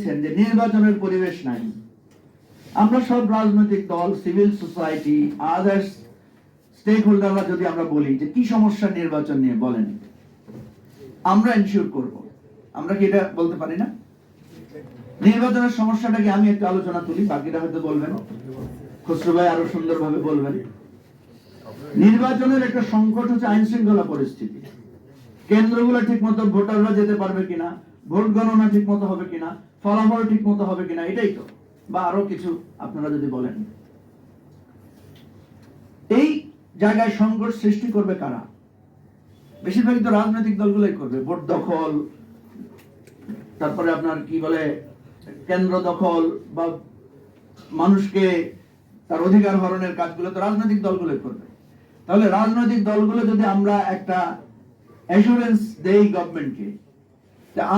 যে নির্বাচনের পরিবেশ নাই। আমরা সব রাজনৈতিক দল, সিভিল সোসাইটি, আদার্স স্টেক হোল্ডাররা যদি আমরা বলি যে কি সমস্যা নির্বাচন নিয়ে বলেন, আমরা এনশিওর করব। আমরা কি এটা বলতে পারি না? নির্বাচনের সমস্যাটা কি আমি একটু আলোচনা তুলি, বাকিটা হয়তো বলবেন, খসরু ভাই আরো সুন্দরভাবে বলবেন। নির্বাচনের একটা সংকট হচ্ছে আইন শৃঙ্খলা পরিস্থিতি। কেন্দ্রগুলো ঠিক মতো ভোটাররা যেতে পারবে কিনা, ভোট গণনা ঠিক মতো হবে কিনা, ফলাফল ঠিক মতো হবে কিনা, এটাই তো, বা আরো কিছু আপনারা যদি বলেন। এই জায়গায় সংকট সৃষ্টি করবে কারা? বেশিরভাগই তো রাজনৈতিক দলগুলোই করবে। ভোট দখল, তারপরে আপনার কি বলে কেন্দ্র দখল বা মানুষকে তার অধিকার হরণের কাজগুলো তো রাজনৈতিক দলগুলোই করবে। তাহলে রাজনৈতিক দলগুলো যদি আমরা একটা অ্যাসুরেন্স দেই গভর্নমেন্টকে,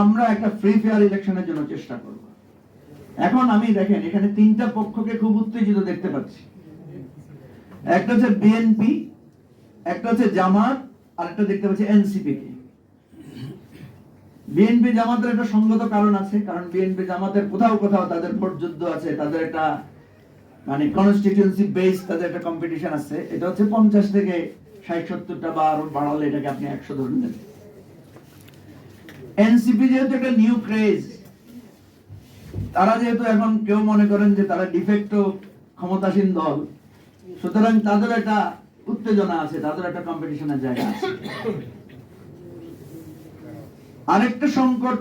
আমরা একটা ফ্রি ফেয়ার ইলেকশনের জন্য চেষ্টা করব। এখন আমি দেখেন এখানে তিনটা পক্ষকে খুব উত্তেজিত দেখতে পাচ্ছি। একটা হচ্ছে বিএনপি, একটা হচ্ছে জামাত, আর একটা দেখতে পাচ্ছি এনসিপি কে। বিএনপি জামাতের একটা সঙ্গত কারণ আছে, কারণ বিএনপি জামাতের কোথাও কোথাও তাদের ভোট যুদ্ধ আছে, তাদের একটা মানে কনস্টিটিউয়েন্সি বেস, তাদের একটা কম্পিটিশন আছে। এটা হচ্ছে 50 থেকে 60-70টা বা আরো বাড়ালে এটাকে আপনি 100 ধরে নেন। এনসিপি যেহেতু একটা নিউ ক্রেজ, তারা যেহেতু এখন কেউ মনে করেন যে তারা ডিফেক্টো ক্ষমতাসীন দল, সুতরাং তাদের একটা উত্তেজনা আছে, তাদের একটা কম্পিটিশনের জায়গা আছে। আরেকটা সংকট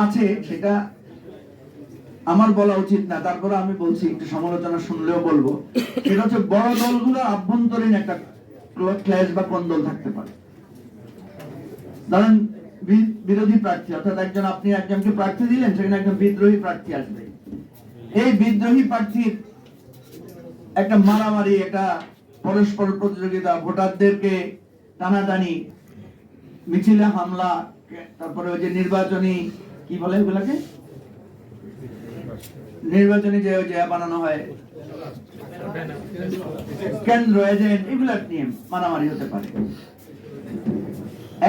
আছে, সেটা আমার বলা উচিত না, তারপরে আমি বলছি, একটু সমালোচনা শুনলেও বলবো। সেটা হচ্ছে বড় দলগুলো আভ্যন্তরীণ একটা ক্ল্যাশ বা কোন্দল থাকতে পারে। ধরেন বিরোধী প্রার্থী, অর্থাৎ আপনি একজনকে প্রার্থী দিলেন, সেখানে একজন বিদ্রোহী প্রার্থী আসবে। এই বিদ্রোহী প্রার্থীর একটা মারামারি, একটা পরস্পর প্রতিযোগিতা, ভোটারদেরকে টানাটানি, মিছিলে হামলা, তারপরে ওই যে নির্বাচনী কি বলে ওগুলাকে, নির্বাচনী যে বানানো হয় কেন্দ্র এজেন্ট, এগুলা নিয়ে মারামারি হতে পারে।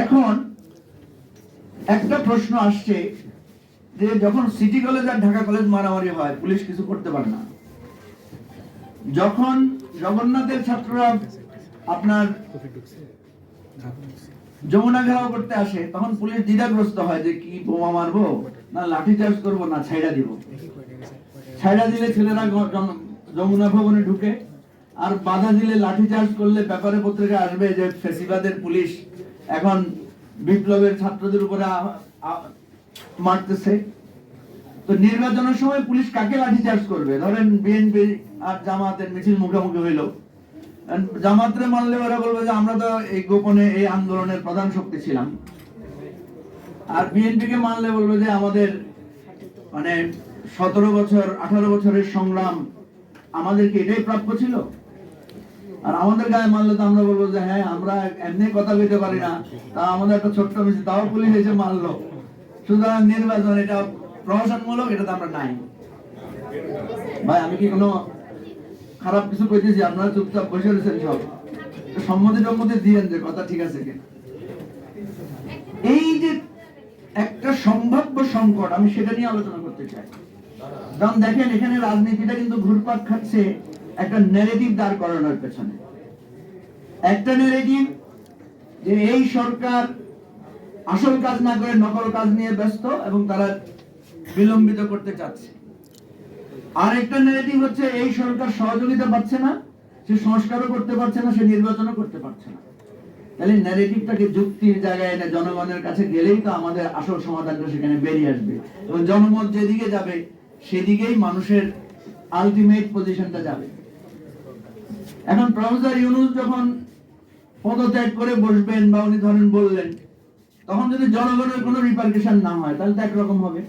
এখন একটা প্রশ্ন আসছে যে যখন সিটি কলেজ আর ঢাকা কলেজ মারামারি হয়, পুলিশ কিছু করতে পারে না। যখন জগন্নাথের ছাত্ররা আপনার যমুনা ঘেরাও করতে আসে, তখন পুলিশ দ্বিধাগ্রস্ত হয় যে কি বোমা মারবো, না লাঠি চার্জ করবো, না ছাইড়া দিব। ছাইড়া দিলে ছেলেরা যমুনা ভবনে ঢুকে, আর বাধা দিলে লাঠি চার্জ করলে পেপারে পত্রিকা আসবে যে ফেসিবাদের পুলিশ এখন বিপ্লবের ছাত্রদের উপরে মারতেছে। তো নির্বাচনের সময় পুলিশ কাকে লাঠি চার্জ করবে? ধরেন বিএনপি আর জামাতের মিছিল মুখোমুখি হইল, জামাতরে মানলে ওরা বলবে যে আমরা তো এই গোপনে এই আন্দোলনের প্রধান শক্তি ছিলাম, আর বিএনপি কে মানলে বলবে যে আমাদের মানে 17 বছর 18 বছরের সংগ্রাম, আমাদেরকে এটাই প্রাপ্য ছিল। আর আমাদের গায়ে মানলে তো আমরা বলবো যে হ্যাঁ, আমরা এমনি কথা বলতে পারি না, তা আমাদের একটা ছোট্ট মিছিল, তাও পুলিশ এসে মানলো। সুতরাং নির্বাচন এটা প্রহসনমূলক, এটা তো আমরা নাই। ভাই আমি কি কোনো খারাপ কিছু কইতেছি? আপনারা চুপচাপ বসে রয়েছেন, সব সম্মতি দিয়েন যে কথা ঠিক আছে কিনা। এই যে একটা সম্ভাব্য সংকট, আমি সেটা নিয়ে আলোচনা করতে চাই। কারণ দেখেন এখানে রাজনীতিটা কিন্তু ঘুরপাক খাচ্ছে একটা ন্যারেটিভ দাঁড় করানোর পেছনে। একটা ন্যারেটিভ যে এই সরকার আসল কাজ না করে নকল কাজ নিয়ে ব্যস্ত এবং তারা বিলম্বিত করতে চাচ্ছে। আর একটা ন্যারেটিভ হচ্ছে এই সরকার সহযোগিতা পাচ্ছে না, সে সংস্কারও করতে পারছে না, সে নির্বাচনও করতে পারছে না। তাহলে ন্যারেটিভটাকে যুক্তির জায়গায় এনে জনগণের কাছে গেলেই তো আমাদের আসল সমাধানটা সেখানে বেরিয়ে আসবে, এবং জনমত যেদিকে যাবে সেদিকেই মানুষের আলটিমেট পজিশনটা যাবে। এখন প্রফেসর ইউনূস যখন পদত্যাগ করে বসবেন বা উনি ধরেন বললেন, তখন যদি জনগণের কোনো রিপারকেশন না হয় তাহলে তো একরকম হবে।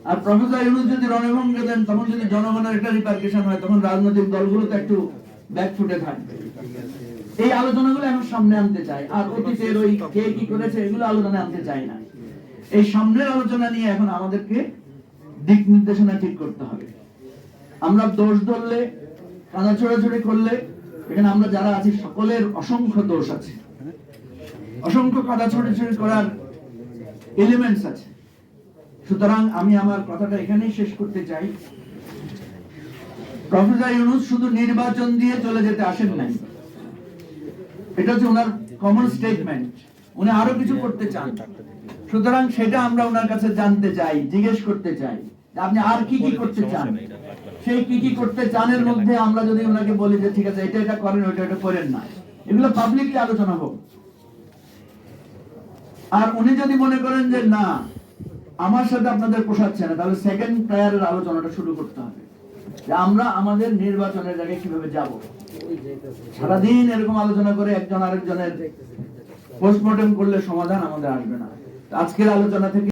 আর প্রফেসর ইউনূস যদি রণভঙ্গে দেন, তখন যদি জনগণের একটা রিপারকেশন হয়, তখন রাজনৈতিক দলগুলো তো একটু ব্যাকফুটে থাকবে। এই আলোচনাগুলো এখন সামনে আনতে চাই, আর অতীতের ওই কে কি করেছে এগুলো আলোচনা আনতে চাই না। এই সামনের আলোচনা নিয়ে এখন আমাদেরকে দিক নির্দেশনা ঠিক করতে হবে। আমরা দোষ ধরলে, কাদা ছোড়াছুড়ি করলে, এখানে আমরা যারা আছি সকলের অসংখ্য দোষ আছে, অসংখ্য কাদা ছোড়াছুড়ি করার এলিমেন্টস আছে। সুতরাং আমি আমার কথাটা এখানেই শেষ করতে চাই। প্রফেসর ইউনূস শুধু নির্বাচন দিয়ে চলে যেতে আসেন নাই, এটা হচ্ছে ওনার কমন স্টেটমেন্ট। উনি আরো কিছু করতে চান, সুতরাং সেটা আমরা ওনার কাছে জানতে চাই, জিজ্ঞেস করতে চাই যে আপনি আর কি কি করতে চান। সেই কি কি করতে চানের মধ্যে আমরা যদি ওনাকে বলি যে ঠিক আছে এটা এটা করেন, ওইটা এটা করেন না, এগুলো পাবলিকলি আলোচনা হোক। আর উনি যদি মনে করেন যে না আমার সাথে আপনাদের পোষাচ্ছে না, তাহলে সেকেন্ড প্রায়ারের আলোচনাটা শুরু করতে হবে যে আমরা আমাদের নির্বাচনের জায়গায় কিভাবে যাব। সারাদিন এরকম আলোচনা করে একজন আরেকজনের পোস্টমর্টেম করলে সমাধান আমাদের আসবে না। আজকের আলোচনা থেকে